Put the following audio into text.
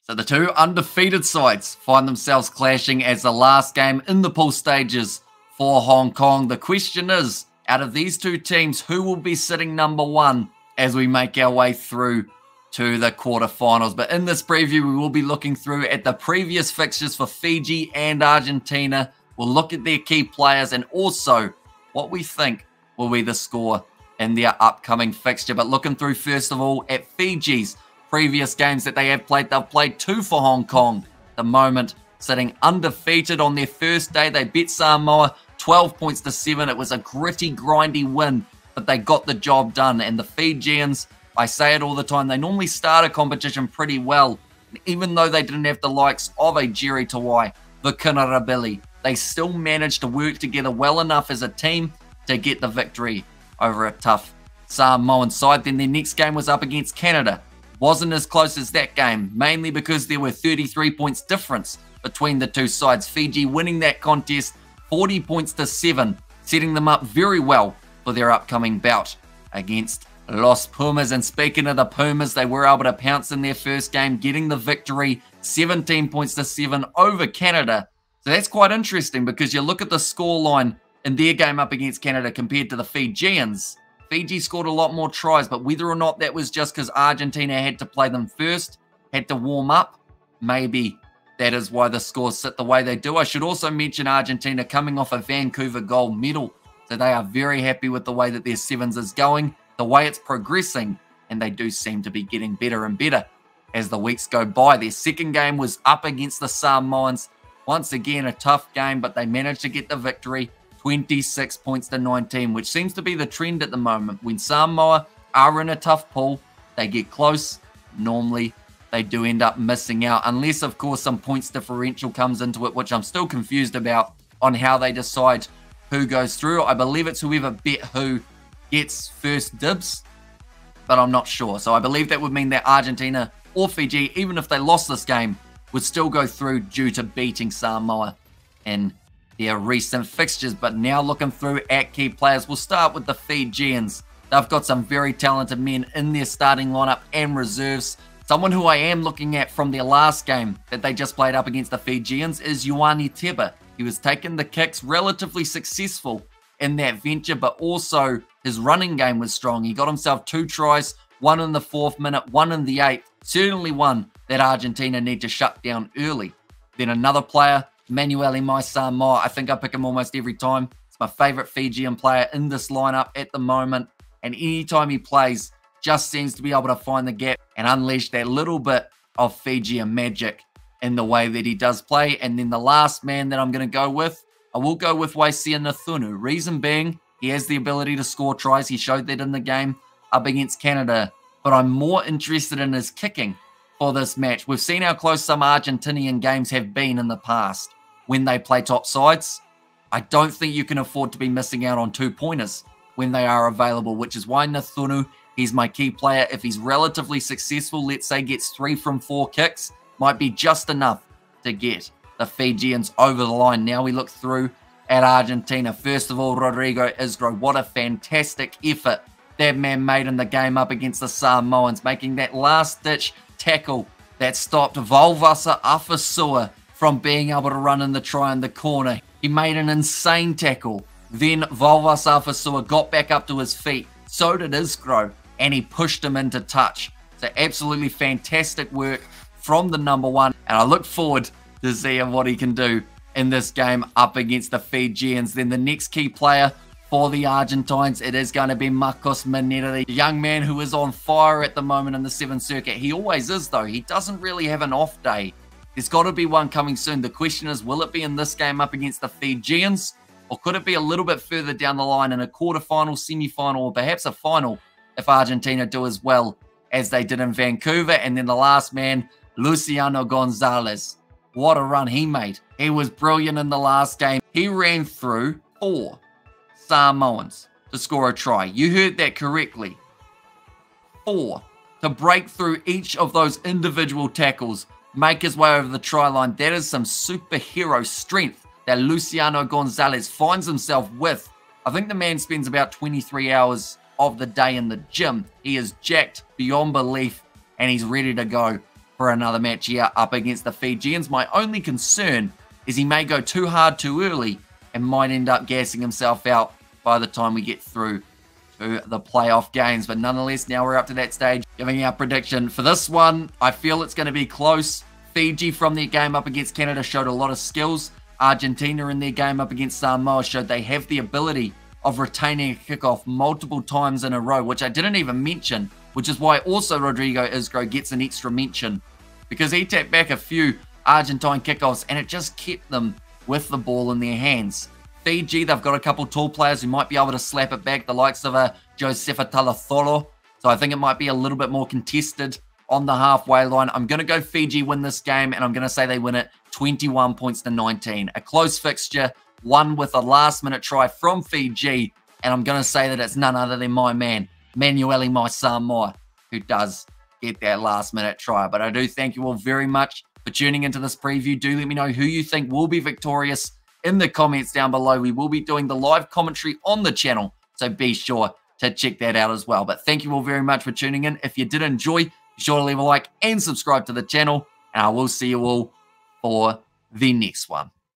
So the two undefeated sides find themselves clashing as the last game in the pool stages for Hong Kong. The question is, out of these two teams, who will be sitting number one as we make our way through to the quarterfinals? But in this preview, we will be looking through at the previous fixtures for Fiji and Argentina. We'll look at their key players and also what we think will be the score in their upcoming fixture. But looking through first of all at Fiji's previous games that they have played, they've played two for Hong Kong. At the moment, sitting undefeated on their first day, they beat Samoa 12 points to 7. It was a gritty, grindy win, but they got the job done. And the Fijians, I say it all the time, they normally start a competition pretty well. Even though they didn't have the likes of a Jerry Tawai, Vikinarabili, they still managed to work together well enough as a team to get the victory over a tough Samoan side. Then their next game was up against Canada. Wasn't as close as that game, mainly because there were 33 points difference between the two sides. Fiji winning that contest 40 points to 7, setting them up very well for their upcoming bout against Los Pumas. And speaking of the Pumas, they were able to pounce in their first game, getting the victory 17 points to 7 over Canada. So that's quite interesting because you look at the scoreline in their game up against Canada compared to the Fijians. Fiji scored a lot more tries, but whether or not that was just because Argentina had to play them first, had to warm up, maybe that is why the scores sit the way they do. I should also mention Argentina coming off a Vancouver gold medal, so they are very happy with the way that their sevens is going, the way it's progressing, and they do seem to be getting better and better as the weeks go by. Their second game was up against the Samoans. Once again, a tough game, but they managed to get the victory. 26 points to 19, which seems to be the trend at the moment. When Samoa are in a tough pool, they get close. Normally, they do end up missing out, unless, of course, some points differential comes into it, which I'm still confused about on how they decide who goes through. I believe it's whoever bet who gets first dibs, but I'm not sure. So I believe that would mean that Argentina or Fiji, even if they lost this game, would still go through due to beating Samoa in their recent fixtures. But now looking through at key players, we'll start with the Fijians. They've got some very talented men in their starting lineup and reserves. Someone who I am looking at from their last game that they just played up against the Fijians is Ioane Teba. He was taking the kicks, relatively successful in that venture, but also his running game was strong. He got himself 2 tries, one in the 4th minute, one in the 8th. Certainly one that Argentina need to shut down early. Then another player, Manuel Mai Samoa. I think I pick him almost every time. It's my favorite Fijian player in this lineup at the moment. And anytime he plays, just seems to be able to find the gap and unleash that little bit of Fijian magic in the way that he does play. And then the last man that I'm going to go with, I will go with Waisia Nathunu. Reason being, he has the ability to score tries. He showed that in the game up against Canada. But I'm more interested in his kicking for this match. We've seen how close some Argentinian games have been in the past when they play top sides. I don't think you can afford to be missing out on 2-pointers when they are available, which is why Nathunu, he's my key player. If he's relatively successful, let's say gets 3 from 4 kicks, might be just enough to get the Fijians over the line. Now we look through at Argentina. First of all, Rodrigo Isgro. What a fantastic effort that man made in the game up against the Samoans, making that last-ditch tackle that stopped Valvasa Afasua from being able to run in the try in the corner. He made an insane tackle. Then Valvasa Afasua got back up to his feet. So did Isgro, and he pushed him into touch. So absolutely fantastic work from the number one, and I look forward to seeing what he can do in this game up against the Fijians. Then the next key player for the Argentines, it is going to be Marcos Mineta, the young man who is on fire at the moment in the 7th Circuit. He always is, though. He doesn't really have an off day. There's got to be one coming soon. The question is, will it be in this game up against the Fijians, or could it be a little bit further down the line in a quarterfinal, semi-final, or perhaps a final if Argentina do as well as they did in Vancouver? And then the last man, Luciano Gonzalez. What a run he made. He was brilliant in the last game. He ran through 4 Samoans to score a try. You heard that correctly. 4. To break through each of those individual tackles, make his way over the try line. That is some superhero strength that Luciano Gonzalez finds himself with. I think the man spends about 23 hours of the day in the gym. He is jacked beyond belief, and he's ready to go for another match here up against the Fijians. My only concern is he may go too hard too early and might end up gassing himself out by the time we get through to the playoff games. But nonetheless, now we're up to that stage, giving our prediction for this one. I feel it's going to be close. Fiji from their game up against Canada showed a lot of skills. Argentina in their game up against Samoa showed they have the ability of retaining a kickoff multiple times in a row, which I didn't even mention, which is why also Rodrigo Isgro gets an extra mention, because he tapped back a few Argentine kickoffs and it just kept them with the ball in their hands. Fiji, they've got a couple tall players who might be able to slap it back, the likes of a Josefa Talatholo. So I think it might be a little bit more contested on the halfway line. I'm going to go Fiji win this game, and I'm going to say they win it 21 points to 19. A close fixture, one with a last-minute try from Fiji, and I'm going to say that it's none other than my man, Manueli Samoa, who does get that last-minute try. But I do thank you all very much for tuning into this preview. Do let me know who you think will be victorious in the comments down below. We will be doing the live commentary on the channel, so be sure to check that out as well. But thank you all very much for tuning in. If you did enjoy, be sure to leave a like and subscribe to the channel, and I will see you all for the next one.